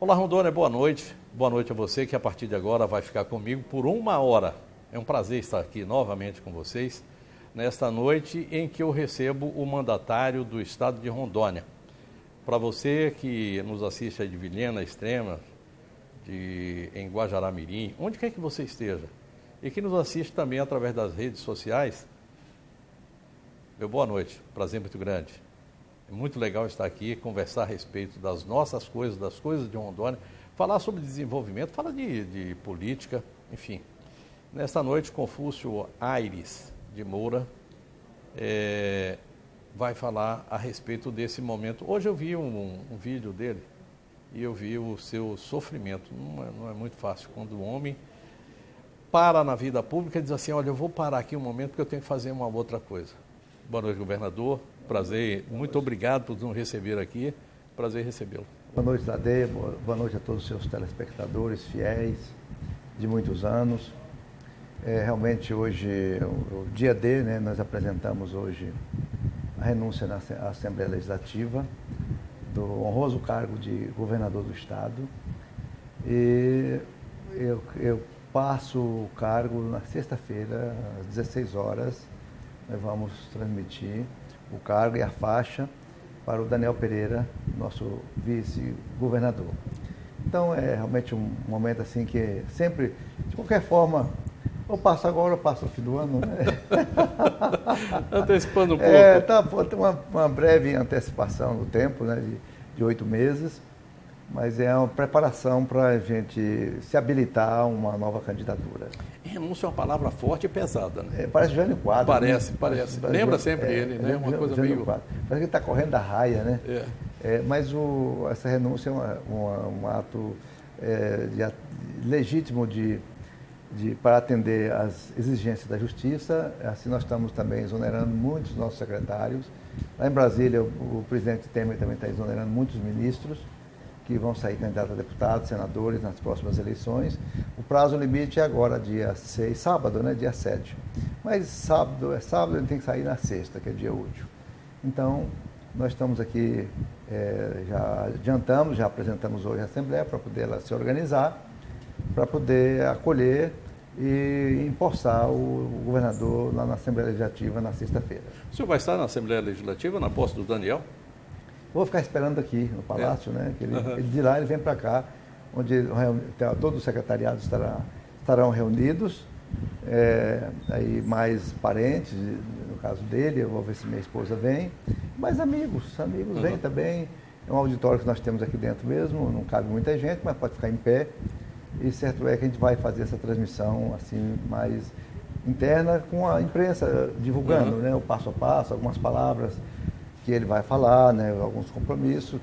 Olá, Rondônia, boa noite. Boa noite a você que a partir de agora vai ficar comigo por 1 hora. É um prazer estar aqui novamente com vocês, nesta noite em que eu recebo o mandatário do estado de Rondônia. Para você que nos assiste aí de Vilhena Extrema, em Guajará-Mirim, onde quer que você esteja, e que nos assiste também através das redes sociais, meu boa noite, prazer muito grande. É muito legal estar aqui, conversar a respeito das nossas coisas, das coisas de Rondônia, falar sobre desenvolvimento, falar de política, enfim. Nesta noite, Confúcio Aires de Moura vai falar a respeito desse momento. Hoje eu vi um vídeo dele e eu vi o seu sofrimento. Não é muito fácil quando o homem para na vida pública e diz assim, olha, eu vou parar aqui um momento porque eu tenho que fazer uma outra coisa. Boa noite, governador. Prazer, muito obrigado por nos receber aqui. Prazer recebê-lo. Boa noite, Tadê. Boa noite a todos os seus telespectadores fiéis de muitos anos. Realmente hoje, o dia D, né, nós apresentamos hoje a renúncia na Assembleia Legislativa do honroso cargo de governador do Estado. E eu passo o cargo na sexta-feira, às 16 horas. Nós vamos transmitir o cargo e a faixa para o Daniel Pereira, nosso vice-governador. Então, é realmente um momento assim que sempre, de qualquer forma, eu passo agora, eu passo no fim do ano, né? Antecipando um pouco. Tem uma breve antecipação no tempo, né, de 8 meses, mas é uma preparação para a gente se habilitar a uma nova candidatura. Renúncia é uma palavra forte e pesada, né? Parece Jânio Quadros. Parece. Lembra sempre ele, né? Uma coisa meio... Parece que ele está correndo da raia, né? Mas essa renúncia é um ato legítimo para atender às exigências da Justiça. Assim, nós estamos também exonerando muitos dos nossos secretários. Lá em Brasília, o presidente Temer também está exonerando muitos ministros que vão sair candidatos a deputados, senadores nas próximas eleições. O prazo limite é agora, dia 6, sábado, né? Dia 7. Mas sábado, ele tem que sair na sexta, que é dia útil. Então, nós estamos aqui, já adiantamos, já apresentamos hoje a Assembleia para poder ela se organizar, para poder acolher e empossar o governador lá na Assembleia Legislativa na sexta-feira. O senhor vai estar na Assembleia Legislativa, na posse do Daniel? Vou ficar esperando aqui no Palácio, né? Que ele de lá ele vem para cá, onde todos os secretariados estarão reunidos, aí mais parentes, no caso dele, eu vou ver se minha esposa vem, mas amigos vêm também. É um auditório que nós temos aqui dentro mesmo, não cabe muita gente, mas pode ficar em pé. E certo é que a gente vai fazer essa transmissão assim mais interna com a imprensa divulgando, né? O passo a passo, algumas palavras que ele vai falar, né, alguns compromissos,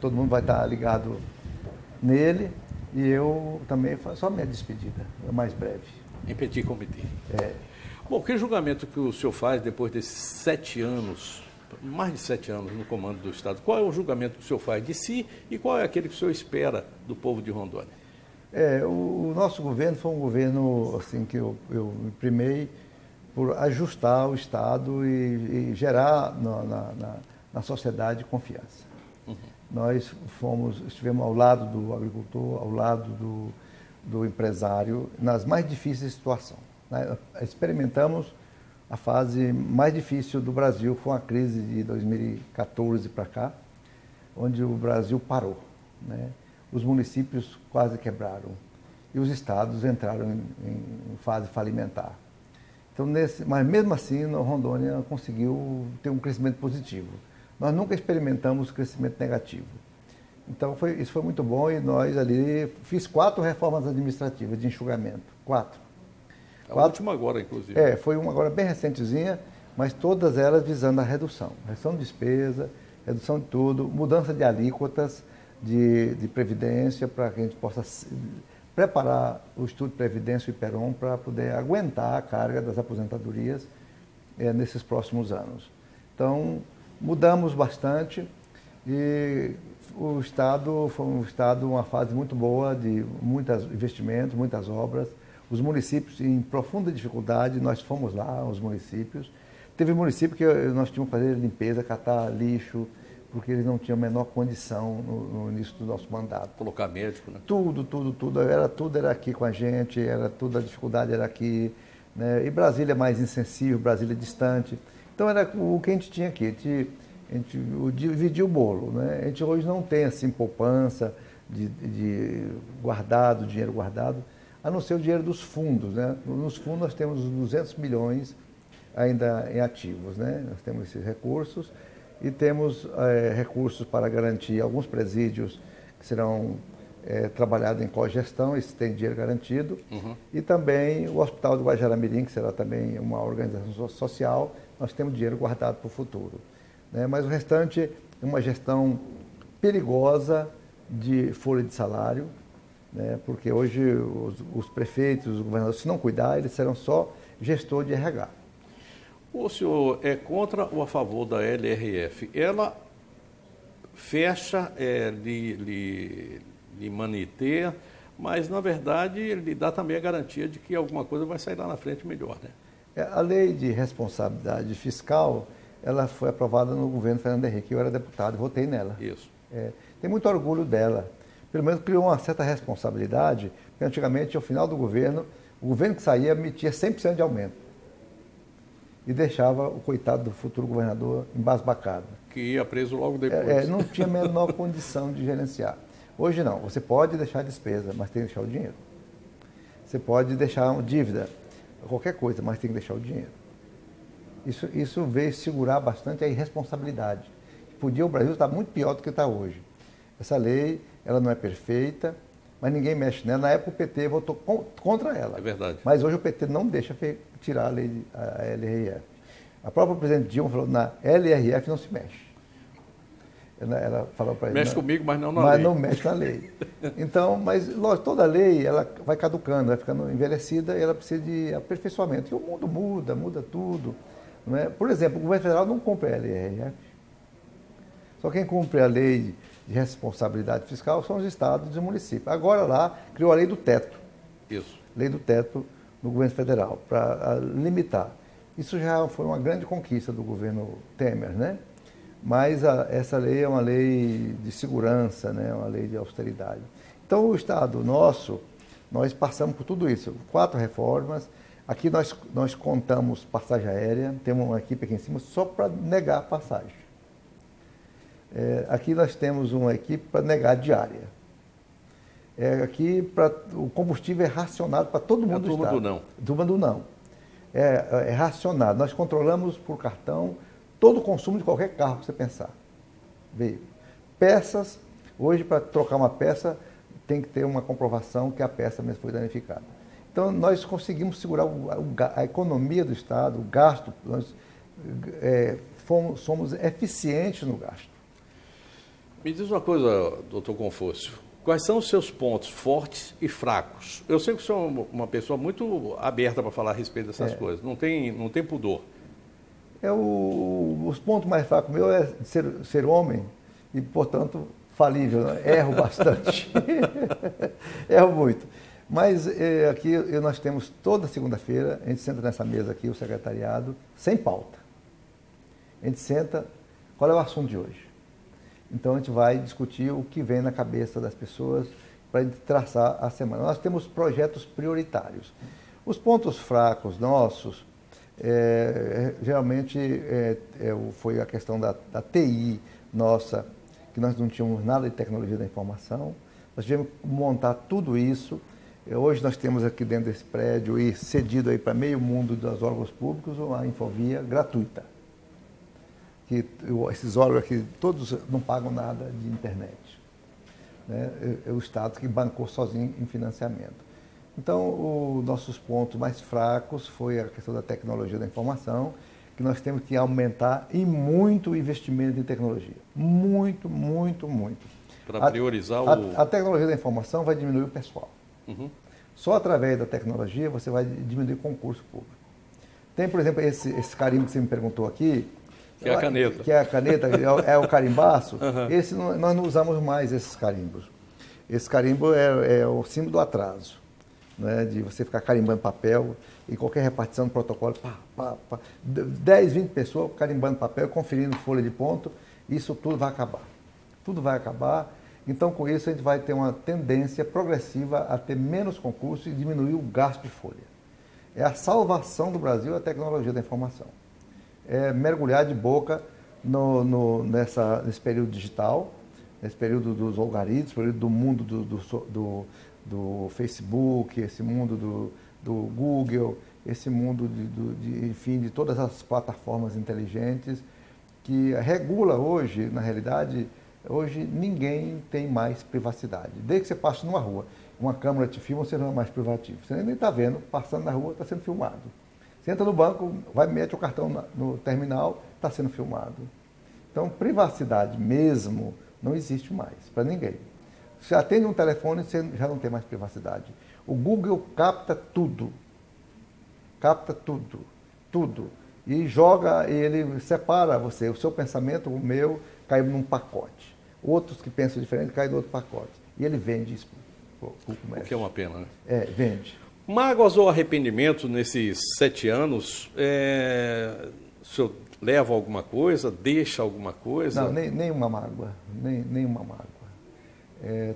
todo mundo vai estar ligado nele e eu também faço só minha despedida, mais breve. Em petit comité. Bom, que julgamento que o senhor faz depois desses 7 anos, mais de 7 anos no comando do Estado? Qual é o julgamento que o senhor faz de si e qual é aquele que o senhor espera do povo de Rondônia? O nosso governo foi um governo assim, que eu me primei por ajustar o Estado e gerar na sociedade confiança. Nós estivemos ao lado do agricultor, ao lado do empresário, nas mais difíceis situações. Experimentamos a fase mais difícil do Brasil, foi uma crise de 2014 para cá, onde o Brasil parou, né? Os municípios quase quebraram e os estados entraram em fase falimentar. Então, mas mesmo assim, Rondônia conseguiu ter um crescimento positivo. Nós nunca experimentamos crescimento negativo. Então, isso foi muito bom e nós ali... Fiz 4 reformas administrativas de enxugamento. 4. A última agora, inclusive. Foi uma agora bem recentezinha, mas todas elas visando a redução. Redução de despesa, redução de tudo, mudança de alíquotas de previdência para que a gente possa preparar o Instituto de Previdência, o IPEROM, para poder aguentar a carga das aposentadorias nesses próximos anos. Então, mudamos bastante e o Estado foi uma fase muito boa de muitos investimentos, muitas obras. Os municípios em profunda dificuldade, nós fomos lá, os municípios. Teve município que nós tínhamos que fazer limpeza, catar lixo, porque eles não tinham a menor condição no início do nosso mandato. Colocar médico, né? Tudo era aqui com a gente, a dificuldade era aqui, né? E Brasília é mais insensível, Brasília é distante. Então era o que a gente tinha aqui, a gente dividia o bolo, né? A gente hoje não tem assim poupança de guardado, dinheiro guardado, a não ser o dinheiro dos fundos, né? Nos fundos nós temos 200 milhões ainda em ativos, né? Nós temos esses recursos e temos recursos para garantir alguns presídios que serão trabalhados em cogestão, esse tem dinheiro garantido, e também o Hospital do Guajará-Mirim, que será também uma organização social, nós temos dinheiro guardado para o futuro, né? Mas o restante é uma gestão perigosa de folha de salário, né? Porque hoje os prefeitos, os governadores, se não cuidar, eles serão só gestor de RH. O senhor é contra ou a favor da LRF? Ela fecha, lhe manter, mas, na verdade, lhe dá também a garantia de que alguma coisa vai sair lá na frente melhor, né? A lei de responsabilidade fiscal, ela foi aprovada no governo Fernando Henrique. Eu era deputado e votei nela. Isso. Tem muito orgulho dela. Pelo menos criou uma certa responsabilidade, porque antigamente, ao final do governo, o governo que saía emitia 100% de aumento. E deixava o coitado do futuro governador embasbacado. Que ia preso logo depois. Não tinha a menor condição de gerenciar. Hoje não, você pode deixar despesa, mas tem que deixar o dinheiro. Você pode deixar uma dívida, qualquer coisa, mas tem que deixar o dinheiro. Isso veio segurar bastante a irresponsabilidade. O Brasil está muito pior do que está hoje. Essa lei, ela não é perfeita, mas ninguém mexe nela. Na época o PT votou contra ela. É verdade. Mas hoje o PT não deixa tirar a LRF. A própria presidente Dilma falou, na LRF não se mexe. Ela falou para ele. Mexe comigo, mas não na lei. Mas não mexe na lei. Então, mas lógico, toda lei ela vai caducando, vai ficando envelhecida e ela precisa de aperfeiçoamento. E o mundo muda tudo. Não é? Por exemplo, o governo federal não cumpre a LRF. Só quem cumpre a lei de responsabilidade fiscal são os estados e os municípios. Agora lá criou a lei do teto. Isso. Lei do teto no governo federal, para limitar. Isso já foi uma grande conquista do governo Temer, né? Mas essa lei é uma lei de segurança, né? Uma lei de austeridade. Então, o Estado nosso, nós passamos por tudo isso. 4 reformas. Aqui nós contamos passagem aérea, temos uma equipe aqui em cima só para negar a passagem. Aqui nós temos uma equipe para negar a diária. Aqui o combustível é racionado para todo mundo do Estado. Turma do não. Turma do não. É racionado. Nós controlamos por cartão todo o consumo de qualquer carro que você pensar. Veio. Peças, hoje para trocar uma peça tem que ter uma comprovação que a peça mesmo foi danificada. Então nós conseguimos segurar a economia do Estado, o gasto, nós somos eficientes no gasto. Me diz uma coisa, doutor Confúcio, quais são os seus pontos fortes e fracos? Eu sei que o senhor é uma pessoa muito aberta para falar a respeito dessas coisas, não tem pudor. Os pontos mais fracos meus é ser homem e, portanto, falível, né? Erro bastante, erro muito. Mas aqui nós temos toda segunda-feira, a gente senta nessa mesa aqui, o secretariado, sem pauta. A gente senta, qual é o assunto de hoje? Então a gente vai discutir o que vem na cabeça das pessoas para traçar a semana. Nós temos projetos prioritários. Os pontos fracos nossos, geralmente foi a questão da TI nossa, que nós não tínhamos nada de tecnologia da informação. Nós tivemos que montar tudo isso. Hoje nós temos aqui dentro desse prédio e cedido aí para meio mundo dos órgãos públicos uma infovia gratuita. Que esses órgãos aqui, todos não pagam nada de internet. Né? É o Estado que bancou sozinho em financiamento. Então, os nossos pontos mais fracos foi a questão da tecnologia da informação, que nós temos que aumentar e muito o investimento em tecnologia. Muito, muito, muito. Para priorizar a tecnologia da informação vai diminuir o pessoal. Uhum. Só através da tecnologia você vai diminuir o concurso público. Tem, por exemplo, esse carimbo que você me perguntou aqui, que é a caneta. Que é a caneta, é o carimbaço. Uhum. Esse nós não usamos mais esses carimbos. Esse carimbo é o símbolo do atraso, né? De você ficar carimbando papel em qualquer repartição do protocolo, 10, 20 pessoas carimbando papel, conferindo folha de ponto, Isso tudo vai acabar. Tudo vai acabar. Então, com isso, a gente vai ter uma tendência progressiva a ter menos concursos e diminuir o gasto de folha. É a salvação do Brasil a tecnologia da informação. É mergulhar de boca nesse período digital, nesse período dos algoritmos, período do mundo do Facebook, esse mundo do Google, esse mundo enfim, de todas as plataformas inteligentes que regula hoje, na realidade, hoje ninguém tem mais privacidade. Desde que você passe numa rua, uma câmera te filma, você não é mais privativo. Você nem está vendo, passando na rua, está sendo filmado. Você entra no banco, mete o cartão no terminal, está sendo filmado. Então, privacidade mesmo não existe mais para ninguém. Você atende um telefone, você já não tem mais privacidade. O Google capta tudo. Capta tudo. Tudo. E joga, ele separa você. O seu pensamento, o meu, cai num pacote. Outros que pensam diferente caem no outro pacote. E ele vende isso para o comércio. O que é uma pena, né? Vende. Mágoas ou arrependimentos nesses 7 anos? O senhor leva alguma coisa? Deixa alguma coisa? Não, nenhuma mágoa. Nenhuma mágoa.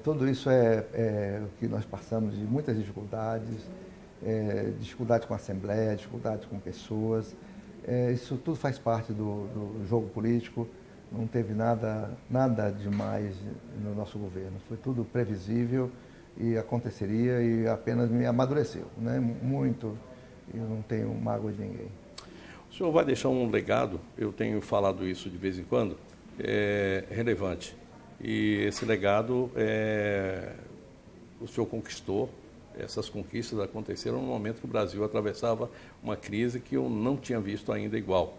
Tudo isso é o que nós passamos de muitas dificuldades, dificuldades com a Assembleia, dificuldades com pessoas. Isso tudo faz parte do jogo político. Não teve nada demais no nosso governo. Foi tudo previsível e aconteceria e apenas me amadureceu, né? Muito. Eu não tenho mágoa de ninguém. O senhor vai deixar um legado, eu tenho falado isso de vez em quando, relevante. E esse legado o senhor conquistou. Essas conquistas aconteceram no momento que o Brasil atravessava uma crise que eu não tinha visto ainda igual.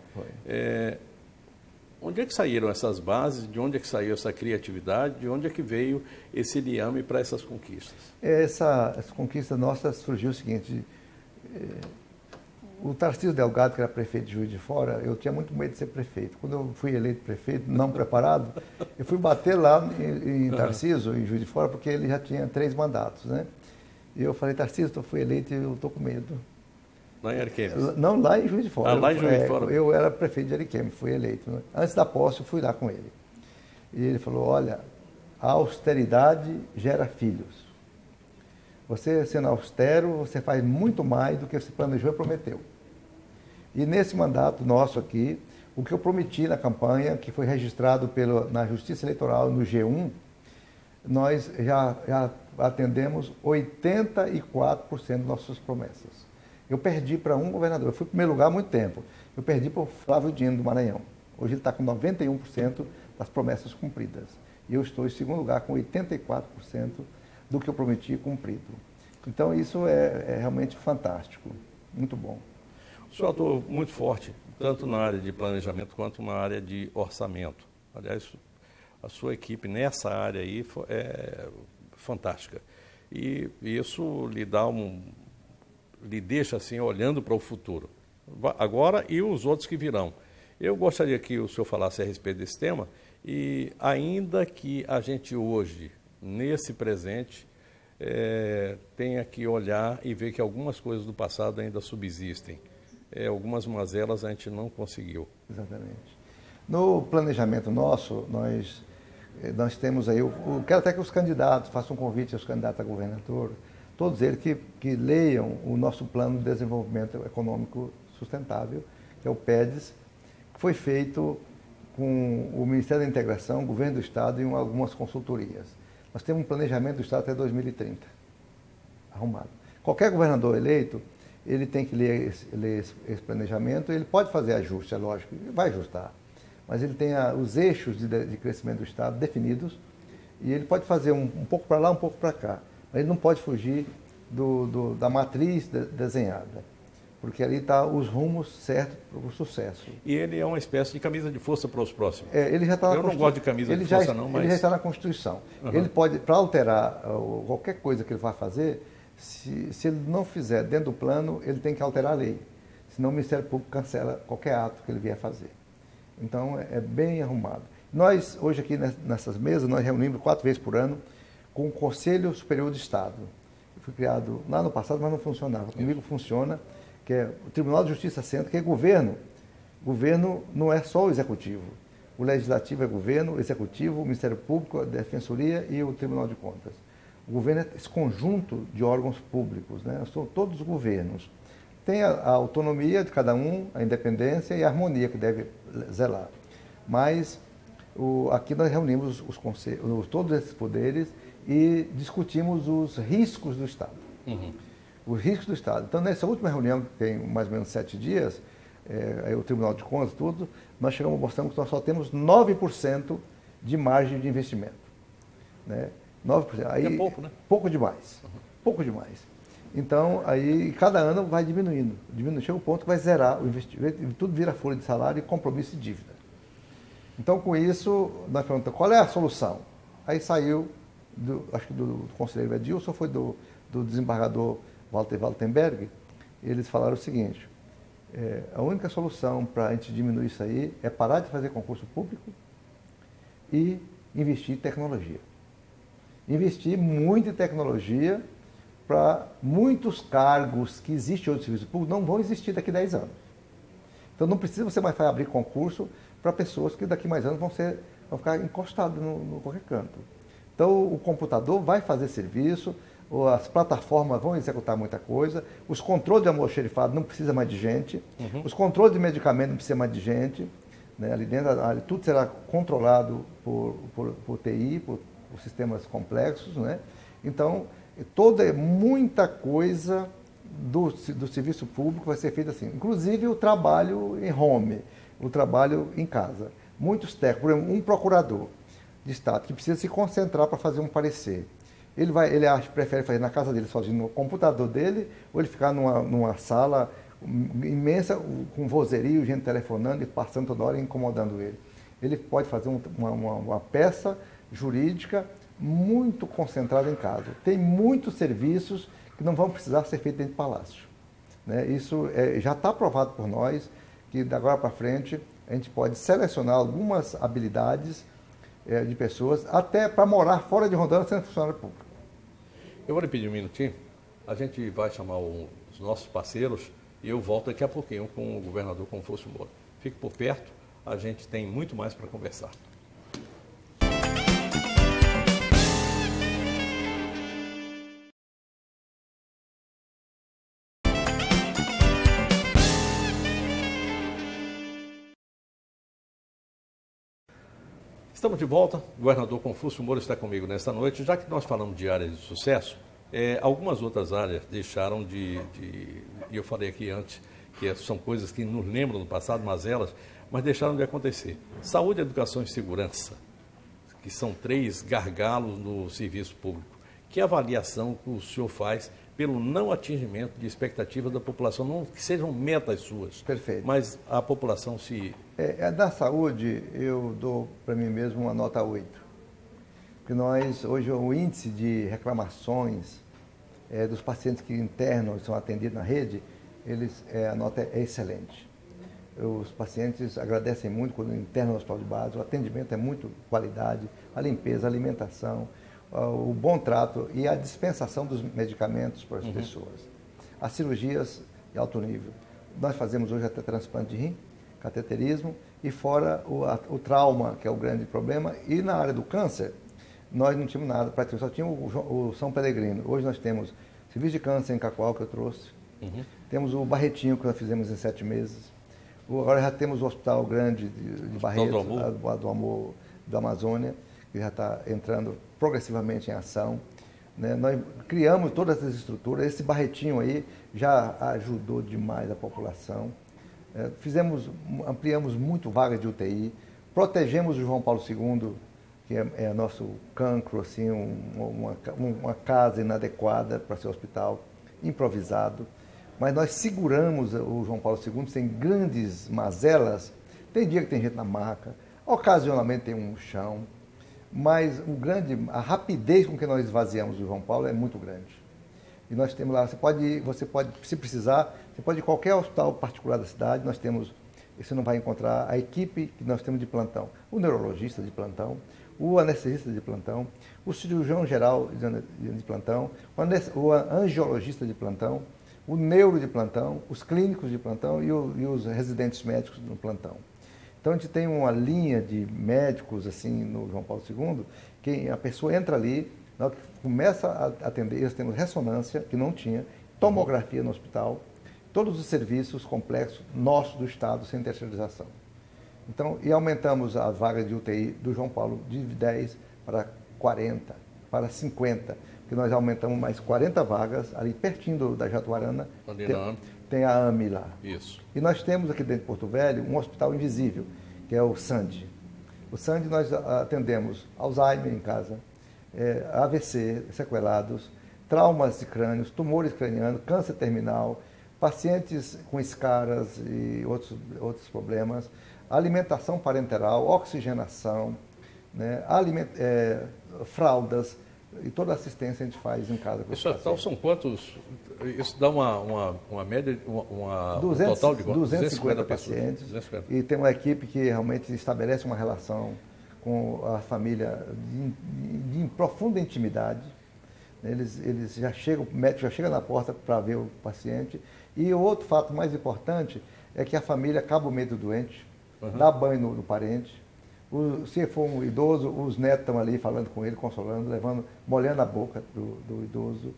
Onde é que saíram essas bases? De onde é que saiu essa criatividade? De onde é que veio esse liame para essas conquistas? Essa conquista nossa surgiu o seguinte: o Tarcísio Delgado, que era prefeito de Juiz de Fora, eu tinha muito medo de ser prefeito. Quando eu fui eleito prefeito, não preparado, eu fui bater lá em Tarcísio, em Juiz de Fora, porque ele já tinha 3 mandatos, né? E eu falei: Tarcísio, eu fui eleito e eu estou com medo. Lá em Ariquemes? Não, lá em Juiz de Fora. Lá em Juiz de Fora? Eu era prefeito de Ariquemes, fui eleito, né? Antes da posse, eu fui lá com ele. E ele falou: olha, a austeridade gera filhos. Você, sendo austero, você faz muito mais do que você planejou e prometeu. E nesse mandato nosso aqui, o que eu prometi na campanha, que foi registrado na Justiça Eleitoral, no G1, nós já atendemos 84% das nossas promessas. Eu perdi para um governador. Eu fui em primeiro lugar há muito tempo. Eu perdi para o Flávio Dino, do Maranhão. Hoje ele está com 91% das promessas cumpridas. E eu estou em segundo lugar com 84% do que eu prometi cumprido. Então, isso é realmente fantástico. Muito bom. O senhor atua muito forte, tanto na área de planejamento quanto na área de orçamento. Aliás, a sua equipe nessa área aí é fantástica. E isso lhe deixa assim olhando para o futuro, agora e os outros que virão. Eu gostaria que o senhor falasse a respeito desse tema e ainda que a gente hoje, nesse presente, tenha que olhar e ver que algumas coisas do passado ainda subsistem. Algumas mazelas a gente não conseguiu. Exatamente. No planejamento nosso, nós temos aí, eu quero até que os candidatos, façam um convite aos candidatos a governador, todos eles que leiam o nosso Plano de Desenvolvimento Econômico Sustentável, que é o PEDES, que foi feito com o Ministério da Integração, o Governo do Estado e algumas consultorias. Nós temos um planejamento do Estado até 2030, arrumado. Qualquer governador eleito, ele tem que ler esse planejamento, ele pode fazer ajuste, é lógico, ele vai ajustar, mas ele tem os eixos de crescimento do Estado definidos e ele pode fazer um pouco para lá, um pouco para cá. Ele não pode fugir da matriz desenhada, porque ali está os rumos certos para o sucesso. E ele é uma espécie de camisa de força para os próximos. Ele já está. Eu não gosto de camisa de força, não, mas... Ele já está na Constituição. Ele pode, para alterar qualquer coisa que ele vá fazer, se ele não fizer dentro do plano, ele tem que alterar a lei. Senão o Ministério Público cancela qualquer ato que ele vier fazer. Então, é bem arrumado. Nós, hoje aqui nessas mesas, nós reunimos 4 vezes por ano com o Conselho Superior do Estado. Foi criado lá no passado, mas não funcionava. Comigo funciona, que é o Tribunal de Justiça Centro, que é governo. Governo não é só o executivo. O O Legislativo é governo, o Executivo, o Ministério Público, a Defensoria e o Tribunal de Contas. O governo é esse conjunto de órgãos públicos, né? São todos os governos. Tem a autonomia de cada um, a independência e a harmonia que deve zelar. Mas aqui nós reunimos todos esses poderes e discutimos os riscos do Estado. Os riscos do Estado. Então, nessa última reunião, que tem mais ou menos 7 dias, o Tribunal de Contas, tudo, nós mostramos que nós só temos 9% de margem de investimento. Né? 9%. Aí, é pouco, né? Pouco demais. Pouco demais. Então, aí cada ano vai diminuindo. Chega um ponto que vai zerar o investimento, tudo vira folha de salário e compromisso de dívida. Então, com isso, nós perguntamos qual é a solução. Aí saiu, acho que do conselheiro Edilson, foi do desembargador Walter Waltenberg, eles falaram o seguinte: a única solução para a gente diminuir isso aí é parar de fazer concurso público e investir em tecnologia. Investir muito em tecnologia para muitos cargos que existem hoje no serviço público não vão existir daqui a 10 anos. Então não precisa você mais abrir concurso para pessoas que daqui a mais anos vão ficar encostadas no qualquer canto. Então o computador vai fazer serviço, as plataformas vão executar muita coisa, os controles de almoxerifado não precisa mais de gente, os controles de medicamento não precisa mais de gente, né? Ali dentro tudo será controlado por TI, por sistemas complexos, né? Então, muita coisa do serviço público vai ser feita assim, inclusive o trabalho em home, o trabalho em casa. Muitos técnicos, por exemplo, um procurador de Estado que precisa se concentrar para fazer um parecer. Ele prefere fazer na casa dele sozinho, no computador dele, ou ele ficar numa sala imensa, com vozerio, gente telefonando e passando toda hora e incomodando ele. Ele pode fazer uma peça jurídica muito concentrada em casa. Tem muitos serviços que não vão precisar ser feitos dentro do palácio. Né? Isso já está aprovado por nós, que da agora para frente a gente pode selecionar algumas habilidades de pessoas, até para morar fora de Rondônia sendo funcionário público. Eu vou lhe pedir um minutinho, a gente vai chamar os nossos parceiros e eu volto daqui a pouquinho com o governador Confúcio Moura. Fique por perto, a gente tem muito mais para conversar. Estamos de volta, o governador Confúcio Moura está comigo nesta noite. Já que nós falamos de áreas de sucesso, algumas outras áreas deixaram e eu falei aqui antes, que são coisas que nos lembram do passado, mas deixaram de acontecer. Saúde, educação e segurança, que são 3 gargalos no serviço público. Que avaliação que o senhor faz pelo não atingimento de expectativas da população, não que sejam metas suas, perfeito, mas a população se... Da saúde, eu dou para mim mesmo uma nota 8. Porque hoje, o índice de reclamações dos pacientes que internam são atendidos na rede, a nota é excelente. Os pacientes agradecem muito quando internam no hospital de base, o atendimento é muito qualidade, a limpeza, a alimentação, o bom trato e a dispensação dos medicamentos para as pessoas. As cirurgias de alto nível. Nós fazemos hoje até transplante de rim, cateterismo, e fora o trauma, que é o grande problema. E na área do câncer, nós não tínhamos nada, praticamente só tinha o São Pelegrino. Hoje nós temos serviço de câncer em Cacoal, que eu trouxe. Temos o Barretinho, que nós fizemos em 7 meses. Agora já temos o Hospital Grande de Barretos, do Amor da Amazônia, que já está entrando progressivamente em ação. Né? Nós criamos todas essas estruturas, esse Barretinho aí já ajudou demais a população. Ampliamos muito vagas de UTI, protegemos o João Paulo II, que é nosso cancro, assim, uma casa inadequada para ser hospital, improvisado. Mas nós seguramos o João Paulo II sem grandes mazelas. Tem dia que tem gente na maca, ocasionalmente tem um chão, mas a rapidez com que nós esvaziamos o João Paulo é muito grande. E nós temos lá, você pode, se precisar, você pode ir em qualquer hospital particular da cidade, você não vai encontrar a equipe que nós temos de plantão, o neurologista de plantão, o anestesista de plantão, o cirurgião geral de plantão, o angiologista de plantão, o neuro de plantão, os clínicos de plantão e os residentes médicos no plantão. Então, a gente tem uma linha de médicos, assim, no João Paulo II, que a pessoa entra ali, na hora que começa a atender, eles têm ressonância, que não tinha, tomografia no hospital, todos os serviços complexos nossos do Estado, sem terceirização. Então, e aumentamos a vaga de UTI do João Paulo de 10 para 40, para 50, porque nós aumentamos mais 40 vagas, ali pertinho da Jatuarana, tem a AME lá. Isso. E nós temos aqui dentro de Porto Velho um hospital invisível, que é o SAND. O SAND nós atendemos Alzheimer em casa, AVC, sequelados, traumas de crânios, tumores cranianos, câncer terminal, pacientes com escaras e outros problemas, alimentação parenteral, oxigenação, né, fraldas, e toda a assistência a gente faz em casa. Isso então são quantos? Isso dá uma média, um total de 250 pacientes. 250. E tem uma equipe que realmente estabelece uma relação com a família de profunda intimidade. Eles já chegam, o médico já chega na porta para ver o paciente. E o outro fato mais importante é que a família acaba o medo do doente, dá banho no parente. Se for um idoso, os netos estão ali falando com ele, consolando, molhando a boca do idoso,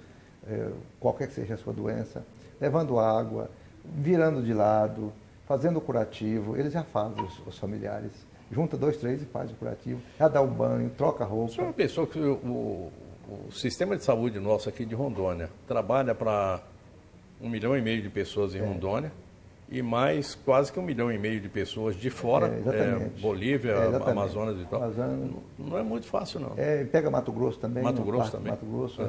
qualquer que seja a sua doença, levando água, virando de lado, fazendo o curativo. Eles já fazem, os familiares. Junta 2, 3 e faz o curativo. Já dá o banho, troca a roupa. O senhor pensou que o sistema de saúde nosso aqui de Rondônia trabalha para 1,5 milhão de pessoas em Rondônia, e mais quase que 1,5 milhão de pessoas de fora, Bolívia, Amazonas e tal. Não é muito fácil, não. Pega Mato Grosso também. Mato Grosso também. Mato Grosso.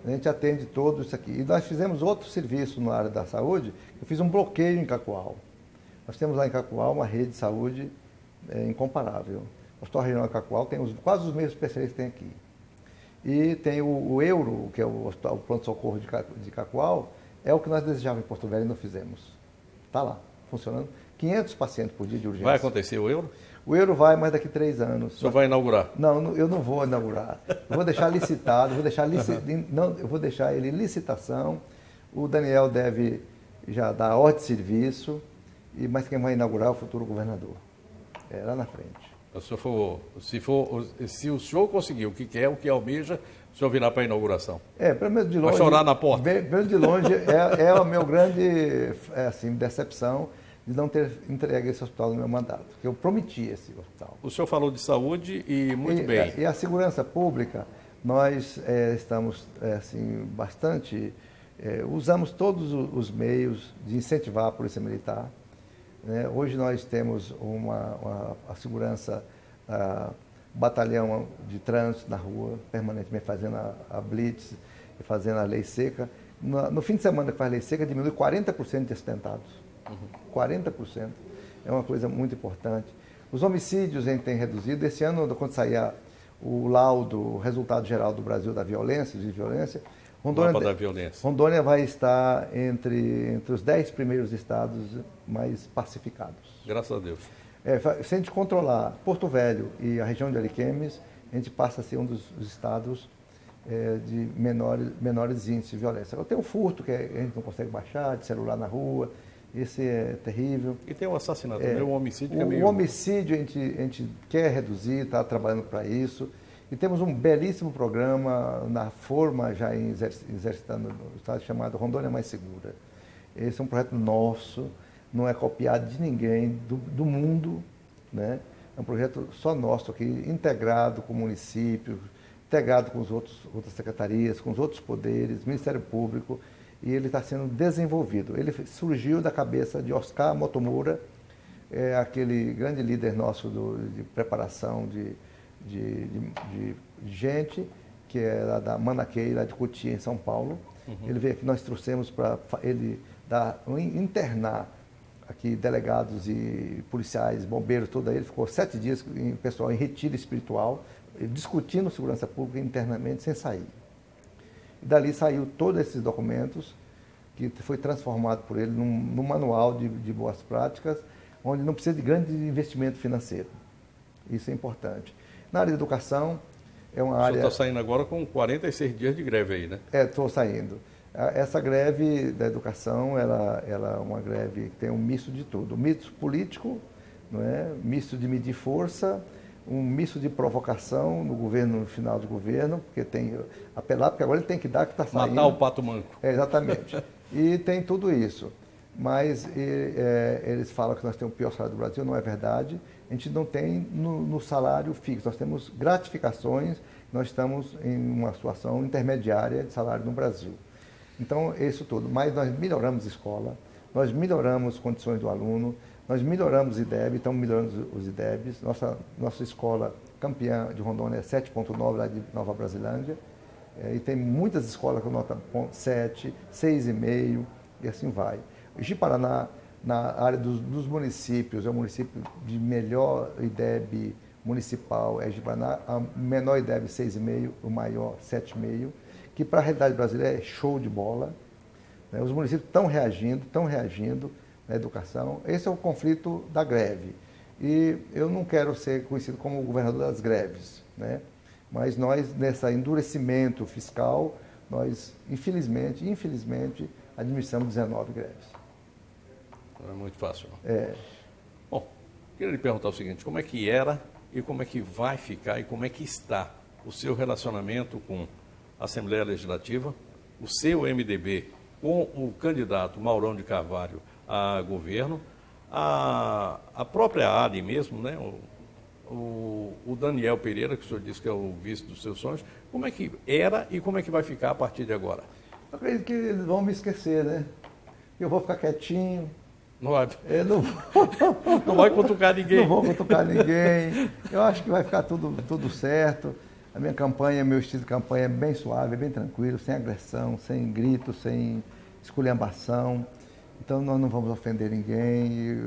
A gente atende todo isso aqui. E nós fizemos outro serviço na área da saúde. Eu fiz um bloqueio em Cacoal. Nós temos lá em Cacoal uma rede de saúde incomparável. O Hospital Regional de Cacoal tem quase os mesmos especialistas que tem aqui. E tem o Euro, que é o pronto-socorro de Cacoal, é o que nós desejávamos em Porto Velho e não fizemos. Está lá, funcionando. 500 pacientes por dia de urgência. Vai acontecer o Euro? O Euro vai, mas daqui 3 anos. O senhor vai inaugurar? Não, eu não vou inaugurar. Eu vou deixar licitado, eu vou deixar ele em licitação. O Daniel deve já dar ordem de serviço, mas quem vai inaugurar é o futuro governador. Lá na frente. Se o senhor conseguir o que quer, o que almeja, o senhor virá para a inauguração. Pelo menos de longe. Vai chorar na porta. Pelo de longe, é a minha grande decepção de não ter entregue esse hospital no meu mandato, porque eu prometi esse hospital. O senhor falou de saúde e muito bem. E a segurança pública, nós estamos bastante... usamos todos os meios de incentivar a Polícia Militar. Hoje nós temos a segurança, batalhão de trânsito na rua, permanentemente fazendo a blitz e fazendo a lei seca. No fim de semana que faz lei seca, diminui 40% de acidentados. 40%. É uma coisa muito importante. Os homicídios a gente tem reduzido. Esse ano, quando sair o laudo, o resultado geral do Brasil da violência, Rondônia vai estar entre os 10 primeiros estados mais pacificados. Graças a Deus. Se a gente controlar Porto Velho e a região de Ariquemes, a gente passa a ser um dos estados de menores índices de violência. Agora tem o furto, que a gente não consegue baixar, de celular na rua, esse é terrível. E tem o assassinato, o homicídio que é meio... O homicídio a gente quer reduzir, está trabalhando para isso. E temos um belíssimo programa na forma já exercitando no estado chamado Rondônia Mais Segura. Esse é um projeto nosso, não é copiado de ninguém do mundo, né? É um projeto só nosso aqui, integrado com o município, integrado com outras secretarias, com os outros poderes, Ministério Público, e ele está sendo desenvolvido. Ele surgiu da cabeça de Oscar Motomura, aquele grande líder nosso de preparação de gente, que é lá da Manaquei, lá de Cotia, em São Paulo. Ele veio aqui, nós trouxemos para ele internar aqui delegados e policiais, bombeiros, tudo aí. Ele ficou 7 dias, pessoal, em retiro espiritual, discutindo segurança pública internamente, sem sair. E dali saiu todos esses documentos, que foi transformado por ele num manual de boas práticas, onde não precisa de grande investimento financeiro. Isso é importante. Na área de educação, é uma área... O senhor está saindo agora com 46 dias de greve aí, né? Estou saindo. Essa greve da educação, ela é uma greve que tem um misto de tudo. Um misto político, não é? Misto de medir força, um misto de provocação no governo, no final do governo, porque tem apelar, porque agora ele tem que dar que está saindo. Matar o pato manco. Exatamente. E tem tudo isso. Mas eles falam que nós temos o pior salário do Brasil, não é verdade. A gente não tem no salário fixo, nós temos gratificações, nós estamos em uma situação intermediária de salário no Brasil. Então, isso tudo. Mas nós melhoramos a escola, nós melhoramos as condições do aluno, nós melhoramos o IDEB, estamos melhorando os IDEBs. Nossa escola campeã de Rondônia é 7,9 lá de Nova Brasilândia. E tem muitas escolas com nota 7, 6,5 e assim vai. Ji-Paraná, na área dos municípios, é o município de melhor IDEB municipal, é Ji-Paraná. A menor IDEB 6,5, o maior 7,5, que para a realidade brasileira é show de bola. Os municípios estão reagindo na educação. Esse é o conflito da greve. E eu não quero ser conhecido como o governador das greves, né? Mas nós, nesse endurecimento fiscal, nós, infelizmente, administramos 19 greves. Não é muito fácil, não. É. Bom, queria lhe perguntar o seguinte, como é que era e como é que vai ficar e como é que está o seu relacionamento com a Assembleia Legislativa, o seu MDB com o candidato Maurão de Carvalho a governo, a própria ALE mesmo, né? O Daniel Pereira, que o senhor disse que é o vice dos seus sonhos, como é que era e como é que vai ficar a partir de agora? Eu acredito que eles vão me esquecer, né? Eu vou ficar quietinho. Não vai, não não vai cutucar ninguém. Não vou cutucar ninguém. Eu acho que vai ficar tudo certo. A minha campanha, meu estilo de campanha é bem suave, é bem tranquilo, sem agressão, sem grito, sem esculhambação. Então, nós não vamos ofender ninguém.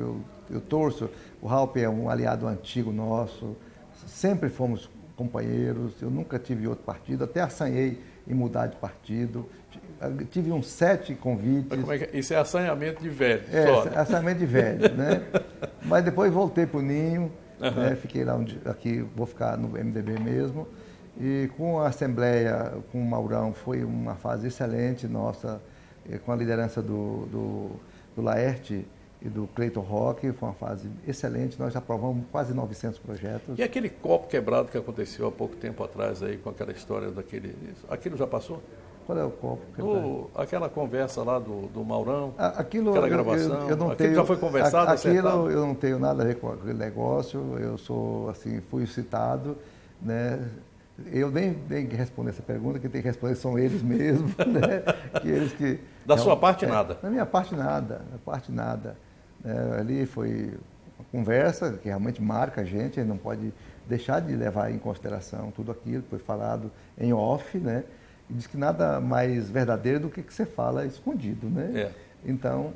Eu torço. O Raup é um aliado antigo nosso. Sempre fomos companheiros. Eu nunca tive outro partido. Até assanhei em mudar de partido. Tive uns 7 convites. Mas como é que, isso é assanhamento de velho. Assanhamento de velho, né? Mas depois voltei para o Ninho. Né? Fiquei lá aqui, vou ficar no MDB mesmo. E com a Assembleia, com o Maurão, foi uma fase excelente nossa, com a liderança do Laerte e do Cleiton Roque, foi uma fase excelente, nós aprovamos quase 900 projetos. E aquele copo quebrado que aconteceu há pouco tempo atrás aí, com aquela história aquilo já passou? Qual é o copo quebrado? Aquela conversa lá do Maurão, aquela gravação, eu não aquilo tenho, já foi conversado, acertado? Eu não tenho nada a ver com aquele negócio, eu sou, assim, fui citado, né? Eu nem tenho que responder essa pergunta, quem tem que responder são eles mesmos, né? Da sua parte, nada? Da minha parte, nada. Ali foi uma conversa que realmente marca a gente não pode deixar de levar em consideração tudo aquilo que foi falado em off, né? E diz que nada mais verdadeiro do que você fala escondido, né? Então,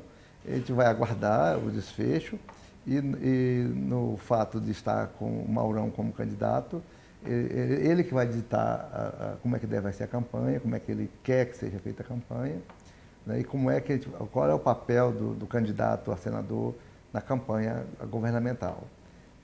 a gente vai aguardar o desfecho e no fato de estar com o Maurão como candidato, ele que vai ditar como é que deve ser a campanha, como é que ele quer que seja feita a campanha, né, e qual é o papel do candidato a senador na campanha governamental.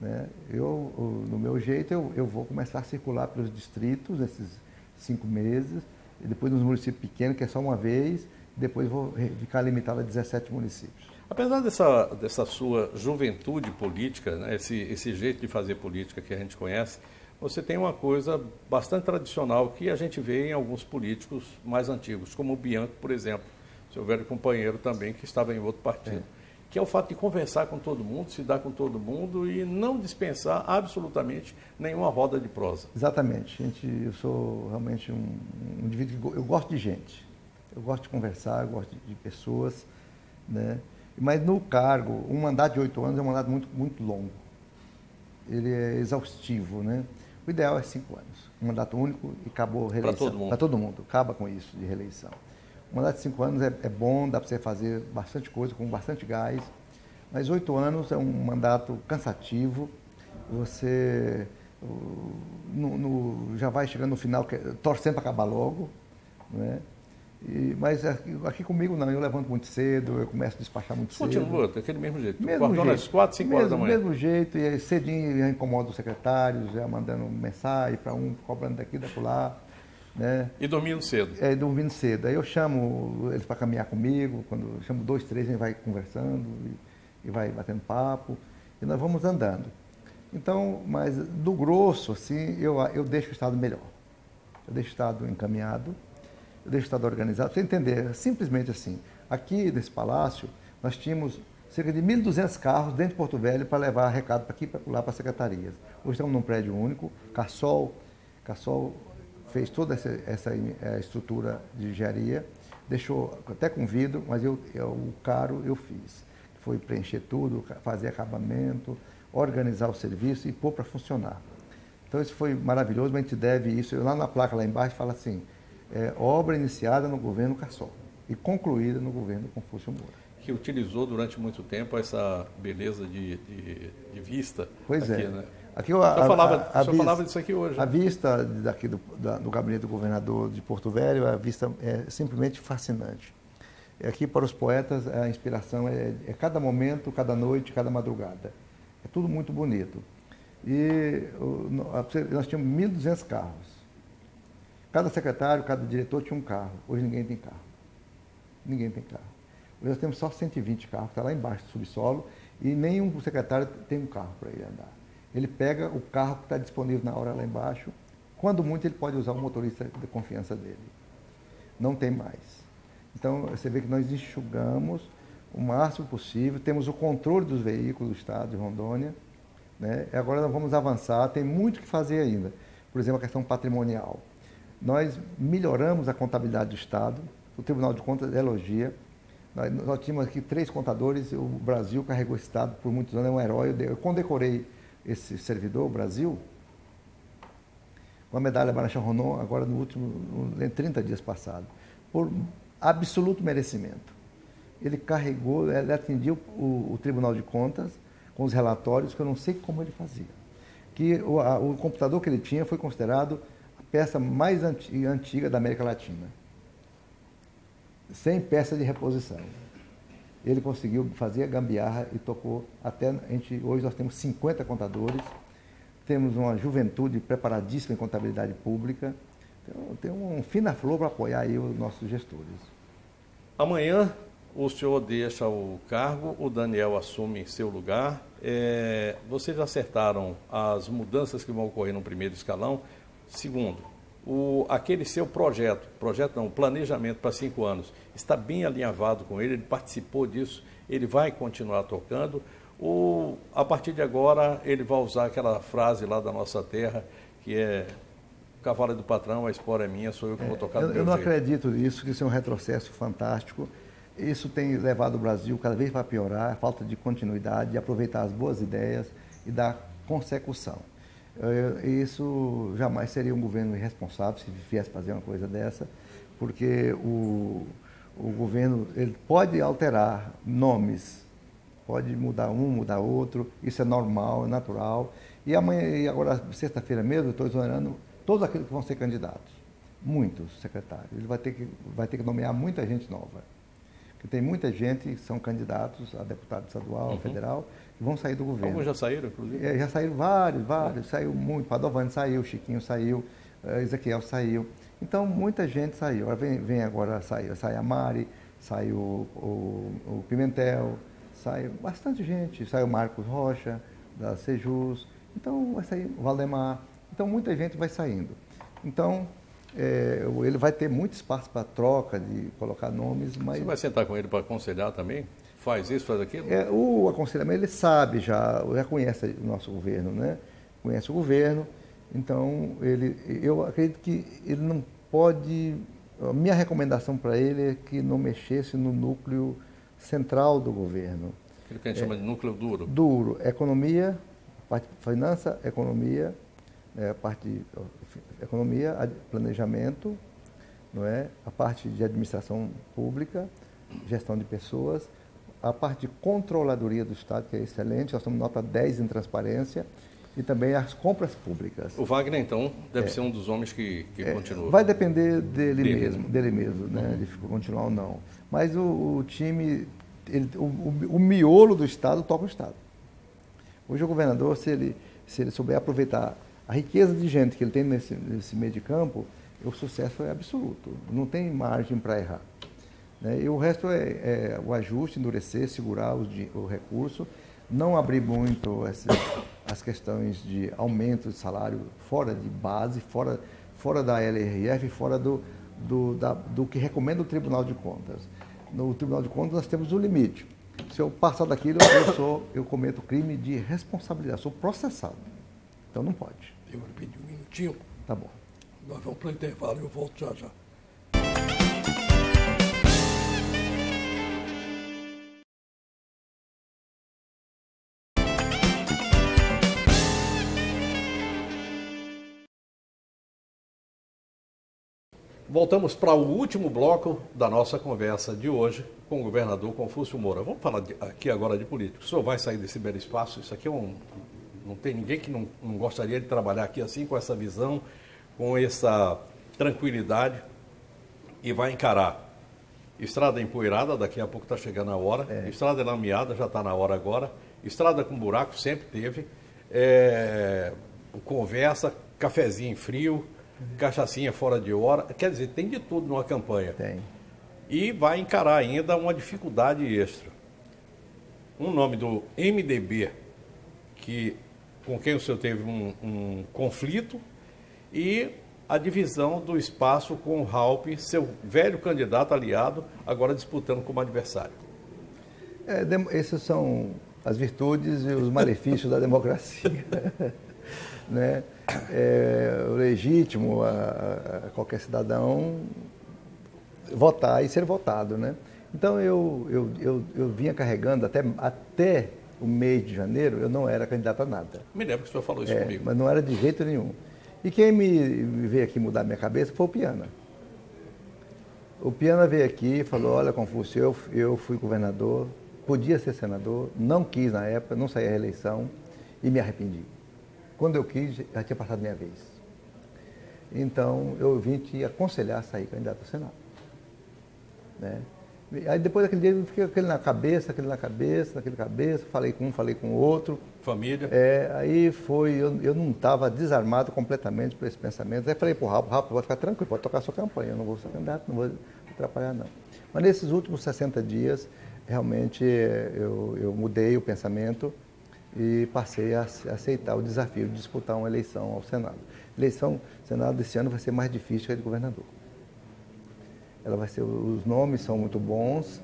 Né? No meu jeito, eu vou começar a circular pelos distritos nesses 5 meses, e depois nos municípios pequenos, que é só uma vez, e depois vou ficar limitado a 17 municípios. Apesar dessa sua juventude política, né, esse jeito de fazer política que a gente conhece, você tem uma coisa bastante tradicional que a gente vê em alguns políticos mais antigos, como o Bianco, por exemplo, seu velho companheiro também, que estava em outro partido, que é o fato de conversar com todo mundo, se dar com todo mundo e não dispensar absolutamente nenhuma roda de prosa. Exatamente. Eu sou realmente um indivíduo que eu gosto de gente, eu gosto de conversar, eu gosto de pessoas, né? Mas no cargo, um mandato de 8 anos é um mandato muito, muito longo. Ele é exaustivo, né? O ideal é 5 anos, um mandato único e acabou a reeleição. Para todo mundo. Para todo mundo, acaba com isso de reeleição. Um mandato de 5 anos é bom, dá para você fazer bastante coisa, com bastante gás, mas 8 anos é um mandato cansativo, você já vai chegando no final, torcendo para acabar logo, né? Mas aqui comigo não, eu levanto muito cedo, eu começo a despachar muito cedo. Continua daquele mesmo jeito, às 4, 5 horas da manhã. Mesmo jeito, e aí cedinho já incomodo os secretários, já mandando mensagem para um, cobrando daqui, da lá, né? E dormindo cedo. Dormindo cedo. Aí eu chamo eles para caminhar comigo, quando eu chamo 2, 3, a gente vai conversando e vai batendo papo. E nós vamos andando. Então, mas do grosso, assim, eu deixo o Estado melhor. Eu deixo o Estado encaminhado, eu deixo o Estado organizado. Para você entender, simplesmente assim, aqui nesse palácio, nós tínhamos cerca de 1.200 carros dentro de Porto Velho para levar recado para aqui e lá para as secretarias. Hoje estamos num prédio único, Cassol fez toda essa estrutura de engenharia, deixou até com vidro, mas o caro eu fiz. Foi preencher tudo, fazer acabamento, organizar o serviço e pôr para funcionar. Então isso foi maravilhoso, mas a gente deve isso, lá na placa lá embaixo fala assim, obra iniciada no governo Cassol e concluída no governo Confúcio Moura. Que utilizou durante muito tempo essa beleza de vista. Pois aqui, é. Né? Aqui O senhor falava disso aqui hoje. A vista daqui do gabinete do governador de Porto Velho, a vista é simplesmente fascinante. Aqui para os poetas a inspiração é cada momento, cada noite, cada madrugada. É tudo muito bonito. E nós tínhamos 1.200 carros. Cada secretário, cada diretor tinha um carro. Hoje ninguém tem carro. Ninguém tem carro. Hoje nós temos só 120 carros, está lá embaixo do subsolo, e nenhum secretário tem um carro para ele andar. Ele pega o carro que está disponível na hora lá embaixo, quando muito ele pode usar o motorista de confiança dele. Não tem mais. Então, você vê que nós enxugamos o máximo possível, temos o controle dos veículos do Estado de Rondônia, né? Agora nós vamos avançar, tem muito que fazer ainda. Por exemplo, a questão patrimonial. Nós melhoramos a contabilidade do Estado, o Tribunal de Contas elogia. Nós tínhamos aqui 3 contadores, o Brasil carregou esse Estado por muitos anos, é um herói. Eu condecorei esse servidor, o Brasil, com a medalha Marechal Rondon, agora em 30 dias passados, por absoluto merecimento. Ele carregou, ele atendia o Tribunal de Contas com os relatórios, que eu não sei como ele fazia. Que o computador que ele tinha foi considerado a peça mais antiga da América Latina. Sem peça de reposição. Ele conseguiu fazer a gambiarra e tocou até... Hoje nós temos 50 contadores, temos uma juventude preparadíssima em contabilidade pública, então tem um fina-flor para apoiar aí os nossos gestores. Amanhã o senhor deixa o cargo, o Daniel assume seu lugar. Vocês acertaram as mudanças que vão ocorrer no primeiro escalão? Segundo, aquele seu o planejamento para 5 anos, está bem alinhavado com ele participou disso, ele vai continuar tocando, ou a partir de agora ele vai usar aquela frase lá da nossa terra, que é: o cavalo é do patrão, a espora é minha, sou eu que vou tocar do meu jeito. Eu não acredito nisso, que isso é um retrocesso fantástico. Isso tem levado o Brasil cada vez para piorar, a falta de continuidade, de aproveitar as boas ideias e dar consecução. Isso jamais seria um governo irresponsável se viesse fazer uma coisa dessa, porque o governo ele pode alterar nomes, pode mudar um, mudar outro, isso é normal, é natural. E amanhã, e agora, sexta-feira mesmo, eu estou exonerando todos aqueles que vão ser candidatos, muitos secretários. Ele vai ter que nomear muita gente nova. Porque tem muita gente que são candidatos a deputado estadual, federal, que vão sair do governo. Alguns já saíram, inclusive? Já saíram vários, saiu muito. Padovani saiu, Chiquinho saiu, Ezequiel saiu. Então, muita gente saiu. Vem agora, sai a Mari, saiu o Pimentel, saiu bastante gente. Saiu o Marcos Rocha, da Sejus. Então, vai sair o Valdemar. Então, muita gente vai saindo. Então, ele vai ter muito espaço para troca, de colocar nomes, mas... Você vai sentar com ele para aconselhar também? Faz isso, faz aquilo? O aconselhamento, ele sabe já conhece o nosso governo, né? Conhece o governo, então eu acredito que ele não pode... A minha recomendação para ele é que não mexesse no núcleo central do governo. Aquilo que a gente chama de núcleo duro. Duro. Economia, parte de finança, economia, a parte de economia, planejamento, não é? A parte de administração pública, gestão de pessoas, a parte de controladoria do Estado, que é excelente, nós estamos nota 10 em transparência, e também as compras públicas. O Wagner, então, deve ser um dos homens que continua. Vai depender dele mesmo, né? De continuar ou não. Mas o time, o miolo do Estado toca o Estado. Hoje o governador, se ele souber aproveitar a riqueza de gente que ele tem nesse meio de campo, o sucesso é absoluto. Não tem margem para errar. Né? E o resto é o ajuste, endurecer, segurar o recurso. não abrir muito as questões de aumento de salário fora de base, fora da LRF, fora do que recomenda o Tribunal de Contas. No Tribunal de Contas nós temos um limite. Se eu passar daquilo, eu cometo crime de responsabilidade, sou processado. Então não pode. Eu vou pedir um minutinho. Tá bom. Nós vamos para o intervalo e eu volto já já. Voltamos para o último bloco da nossa conversa de hoje com o governador Confúcio Moura. Vamos falar aqui agora de política. O senhor vai sair desse belo espaço? Isso aqui não tem ninguém que não gostaria de trabalhar aqui assim, com essa visão, com essa tranquilidade, e vai encarar estrada empoeirada, daqui a pouco está chegando a hora, estrada lameada, já está na hora agora, estrada com buraco, sempre teve, conversa, cafezinho frio, cachaçinha fora de hora, quer dizer, tem de tudo numa campanha. Tem. E vai encarar ainda uma dificuldade extra. Um nome do MDB, com quem o senhor teve um conflito, e a divisão do espaço com o Raup, seu velho candidato aliado, agora disputando como adversário. Essas são as virtudes e os malefícios da democracia. Né? É legítimo a qualquer cidadão votar e ser votado, né? Então eu vinha carregando até o mês de janeiro, eu não era candidato a nada. Me lembro que o senhor falou isso comigo. Mas não era de jeito nenhum. E quem me veio aqui mudar minha cabeça foi o Piana. O Piana veio aqui e falou: olha, Confúcio, eu fui governador, podia ser senador, não quis na época, não saí à reeleição e me arrependi. Quando eu quis, já tinha passado minha vez. Então, eu vim te aconselhar a sair candidato ao Senado. Né? Aí, depois daquele dia, eu fiquei aquele na cabeça, falei com um, falei com o outro. Família. Aí foi, eu não estava desarmado completamente por esse pensamento. Aí falei para o Rafa, vai ficar tranquilo, pode tocar a sua campanha, eu não vou ser candidato, não vou atrapalhar, não. Mas nesses últimos 60 dias, realmente, eu mudei o pensamento e passei a aceitar o desafio de disputar uma eleição ao Senado. A eleição ao Senado desse ano vai ser mais difícil que a de governador. Ela vai ser, os nomes são muito bons,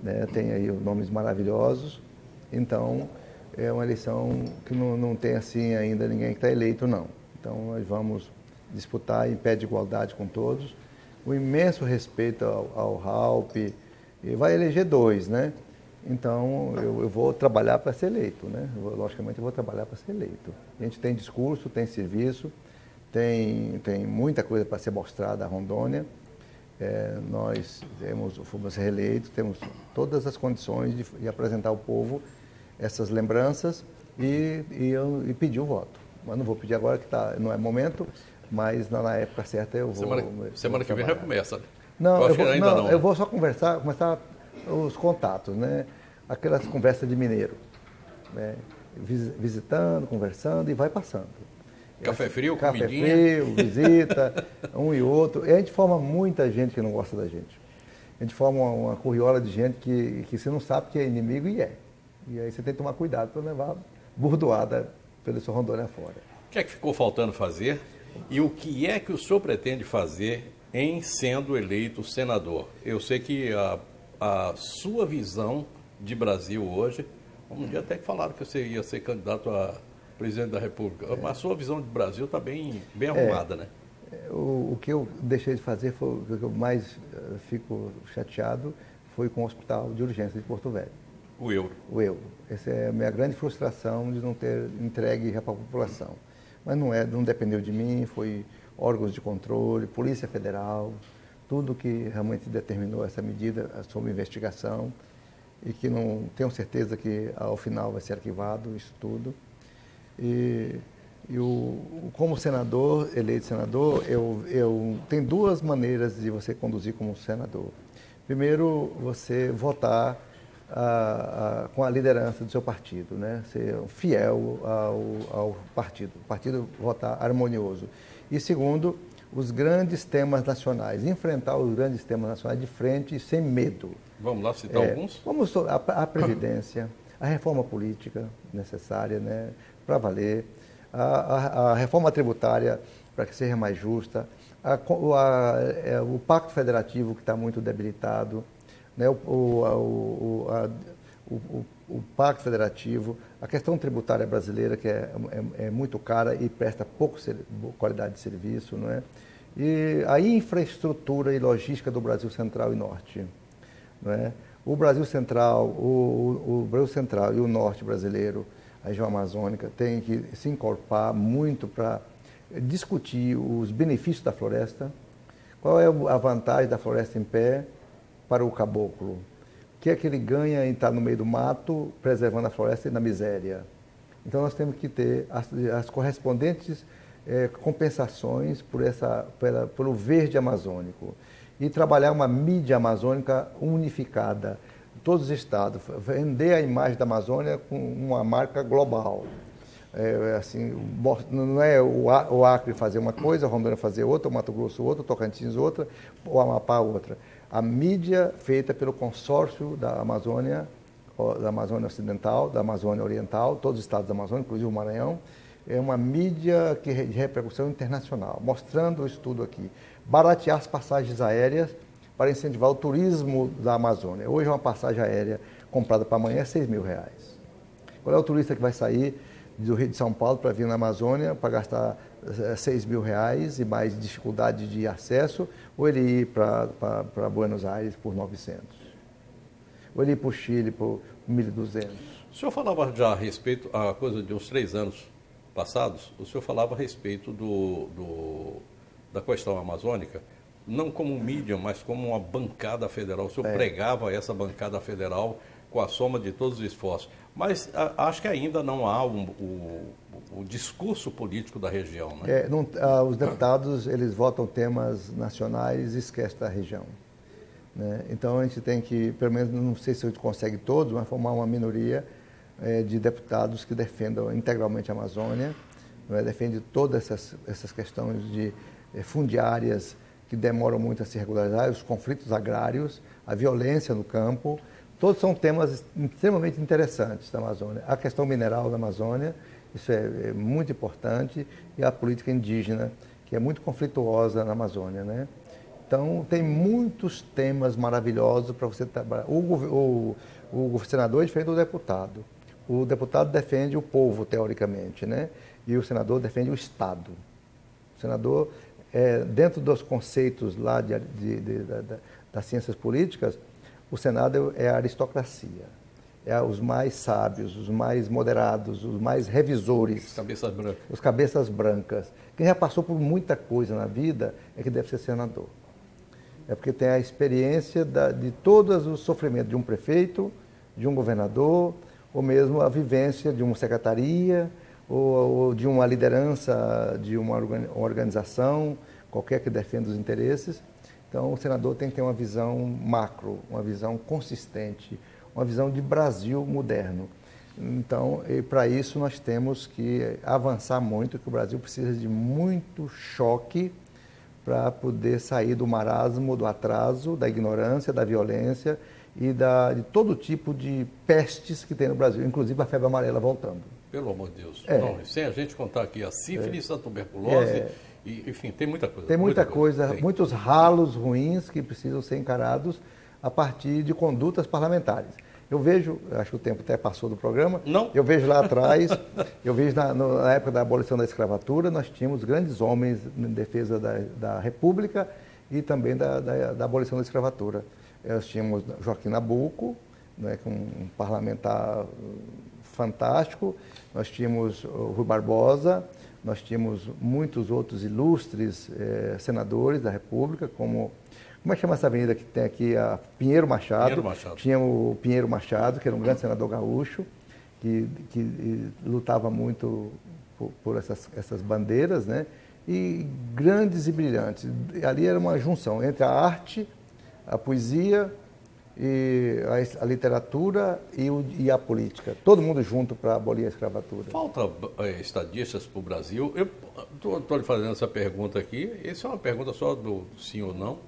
né? Tem aí nomes maravilhosos, então é uma eleição que não tem assim ainda ninguém que está eleito, não. Então nós vamos disputar em pé de igualdade com todos, o imenso respeito ao Raup, e vai eleger 2, né? Então, eu vou trabalhar para ser eleito, né? Logicamente, eu vou trabalhar para ser eleito. A gente tem discurso, tem serviço, tem muita coisa para ser mostrada à Rondônia. Nós fomos reeleitos, temos todas as condições de apresentar ao povo essas lembranças e pedir o voto. Mas não vou pedir agora, que não é momento, mas na época certa eu vou... Semana que vem já começa, né? Não, eu vou só começar os contatos, né? Aquelas conversas de mineiro, né? Visitando, conversando e vai passando. Café frio, comidinha. Café frio, visita, um e outro. E a gente forma muita gente que não gosta da gente. A gente forma uma curriola de gente que você não sabe que é inimigo e é. E aí você tem que tomar cuidado para levar burdoada pelo seu Rondônia fora. O que é que ficou faltando fazer e o que é que o senhor pretende fazer em sendo eleito senador? Eu sei que a sua visão de Brasil hoje, um dia até que falaram que você ia ser candidato a presidente da República, mas a sua visão de Brasil está bem arrumada, né? O que eu deixei de fazer, o que eu mais fico chateado, foi com o Hospital de Urgência de Porto Velho. O euro. O euro. Essa é a minha grande frustração de não ter entregue para a população. Mas não dependeu de mim, foi órgãos de controle, Polícia Federal, tudo que realmente determinou essa medida sob investigação e que não tenho certeza que ao final vai ser arquivado isso tudo. Como senador, eleito senador, tem 2 maneiras de você conduzir como senador. Primeiro, você votar com a liderança do seu partido, né? Ser fiel ao partido, o partido votar harmonioso. E segundo, os grandes temas nacionais, enfrentar os grandes temas nacionais de frente e sem medo. Vamos lá citar alguns? A Previdência, a reforma política necessária, né, para valer, a reforma tributária para que seja mais justa, o Pacto Federativo que está muito debilitado, né, o Pacto Federativo, a questão tributária brasileira que é muito cara e presta pouca qualidade de serviço, não é? E a infraestrutura e logística do Brasil Central e Norte, não é? O Brasil Central, o Brasil Central e o Norte brasileiro, a região amazônica, tem que se encorpar muito para discutir os benefícios da floresta, qual é a vantagem da floresta em pé para o caboclo, o que é que ele ganha em estar no meio do mato, preservando a floresta e na miséria. Então nós temos que ter as correspondentes compensações pelo verde amazônico e trabalhar uma mídia amazônica unificada, todos os estados, vender a imagem da Amazônia com uma marca global. Assim, não é o Acre fazer uma coisa, o Rondônia fazer outra, o Mato Grosso outra, o Tocantins outra, o Amapá outra. A mídia feita pelo consórcio da Amazônia Ocidental, da Amazônia Oriental, todos os estados da Amazônia, inclusive o Maranhão, é uma mídia de repercussão internacional, mostrando isso tudo aqui. Baratear as passagens aéreas para incentivar o turismo da Amazônia. Hoje uma passagem aérea comprada para amanhã é R$6.000. Qual é o turista que vai sair do Rio de São Paulo para vir na Amazônia para gastar R$6.000 e mais dificuldade de acesso, ou ele ir para Buenos Aires por 900? Ou ele ir para o Chile por 1.200? O senhor falava já a respeito, a coisa de uns 3 anos passados, o senhor falava a respeito da questão amazônica, não como mídia, mas como uma bancada federal. O senhor pregava essa bancada federal com a soma de todos os esforços. Mas acho que ainda não há o discurso político da região, né? Os deputados, eles votam temas nacionais e esquecem da região, né? Então a gente tem que, pelo menos, não sei se a gente consegue todos, mas formar uma minoria de deputados que defendam integralmente a Amazônia, né? Defende todas essas questões de fundiárias que demoram muito a se regularizar, os conflitos agrários, a violência no campo. Todos são temas extremamente interessantes da Amazônia. A questão mineral da Amazônia, isso é muito importante, e a política indígena, que é muito conflituosa na Amazônia, né? Então, tem muitos temas maravilhosos para você trabalhar. O senador é diferente do deputado. O deputado defende o povo, teoricamente, né? E o senador defende o Estado. O senador, dentro dos conceitos lá das ciências políticas, o Senado é a aristocracia, é os mais sábios, os mais moderados, os mais revisores. Os cabeças brancas. Os cabeças brancas. Quem já passou por muita coisa na vida é que deve ser senador. É porque tem a experiência de todos os sofrimentos de um prefeito, de um governador, ou mesmo a vivência de uma secretaria, ou de uma liderança de uma organização, qualquer que defenda os interesses. Então, o senador tem que ter uma visão macro, uma visão consistente, uma visão de Brasil moderno. Então, para isso, nós temos que avançar muito, que o Brasil precisa de muito choque para poder sair do marasmo, do atraso, da ignorância, da violência e de todo tipo de pestes que tem no Brasil, inclusive a febre amarela voltando. Pelo amor de Deus. Não, sem a gente contar aqui a sífilis, a tuberculose... Enfim, tem muita coisa. Tem muita coisa, muitos ralos ruins que precisam ser encarados a partir de condutas parlamentares. Eu vejo, acho que o tempo até passou do programa, não. Eu vejo lá atrás, eu vejo na época da abolição da escravatura, nós tínhamos grandes homens em defesa da República e também da abolição da escravatura. Nós tínhamos Joaquim Nabuco, né, um parlamentar fantástico, nós tínhamos o Rui Barbosa, nós tínhamos muitos outros ilustres senadores da República, como é que chama essa avenida que tem aqui? A Pinheiro Machado. Tinha o Pinheiro Machado, que era um grande senador gaúcho, que lutava muito por essas bandeiras, né? E grandes e brilhantes. Ali era uma junção entre a arte, a poesia, e a literatura e a política. Todo mundo junto para abolir a escravatura. Falta estadistas para o Brasil. Eu estou lhe fazendo essa pergunta aqui. Essa é uma pergunta só do sim ou não.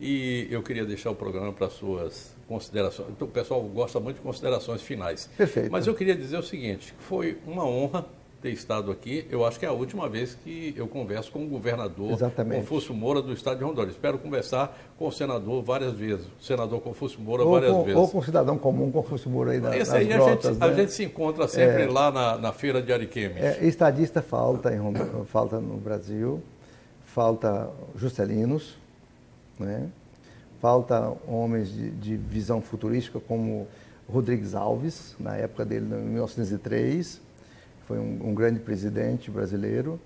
E eu queria deixar o programa para suas considerações. Então, o pessoal gosta muito de considerações finais. Perfeito. Mas eu queria dizer o seguinte, foi uma honra ter estado aqui. Eu acho que é a última vez que eu converso com o governador Confúcio Moura do estado de Rondônia. Espero conversar com o senador várias vezes, o senador Confúcio Moura várias vezes. Ou com o cidadão comum Confúcio Moura aí nas aí brotas, a gente se encontra sempre lá na feira de Ariquemes. Estadista falta, falta no Brasil, falta Justelinos, né? Falta homens de visão futurística como Rodrigues Alves, na época dele, em 1903, foi um grande presidente brasileiro,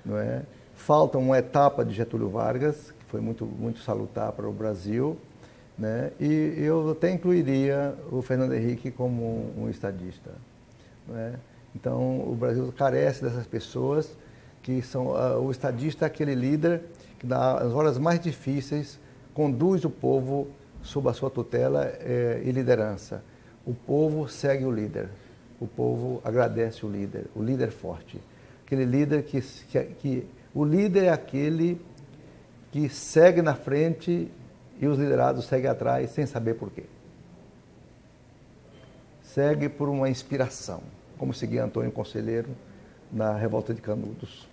não é? Falta uma etapa de Getúlio Vargas, que foi muito, muito salutar para o Brasil, né? E eu até incluiria o Fernando Henrique como um estadista, não é? Então, o Brasil carece dessas pessoas que são... O estadista é aquele líder que, nas horas mais difíceis, conduz o povo sob a sua tutela e liderança. O povo segue o líder. O povo agradece o líder forte. Aquele líder o líder é aquele que segue na frente e os liderados seguem atrás sem saber por quê. Segue por uma inspiração, como seguia Antônio Conselheiro na Revolta de Canudos.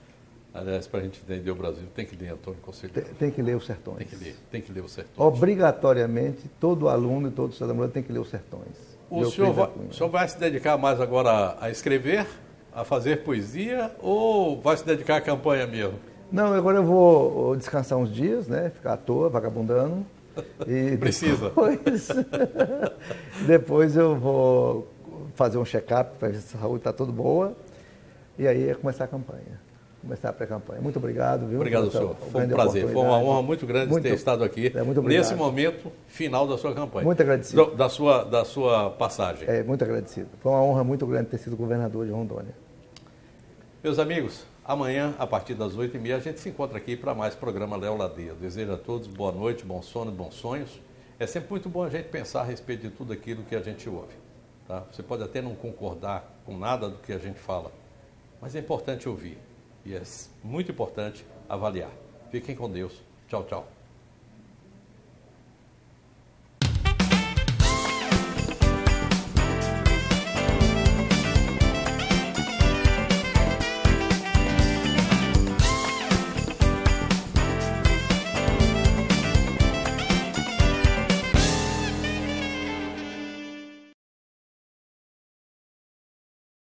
Aliás, para a gente entender o Brasil, tem que ler Antônio Conselheiro. Tem que ler os Sertões. Tem que ler os Sertões. Obrigatoriamente, todo aluno e todo cidadão tem que ler os Sertões. O senhor vai se dedicar mais agora a escrever, a fazer poesia, ou vai se dedicar à campanha mesmo? Não, agora eu vou descansar uns dias, né? Ficar à toa, vagabundando. E precisa. Depois eu vou fazer um check-up para ver se a saúde está tudo boa. E aí é começar a campanha. Começar a pré-campanha. Muito obrigado, viu? Obrigado, senhor. Foi um prazer. Foi uma honra muito grande ter estado aqui nesse momento final da sua campanha. Muito agradecido. Da sua passagem. Muito agradecido. Foi uma honra muito grande ter sido governador de Rondônia. Meus amigos, amanhã, a partir das 8h30, a gente se encontra aqui para mais programa Léo Ladeia. Eu desejo a todos boa noite, bom sono e bons sonhos. É sempre muito bom a gente pensar a respeito de tudo aquilo que a gente ouve. Tá? Você pode até não concordar com nada do que a gente fala, mas é importante ouvir. E é muito importante avaliar. Fiquem com Deus. Tchau, tchau.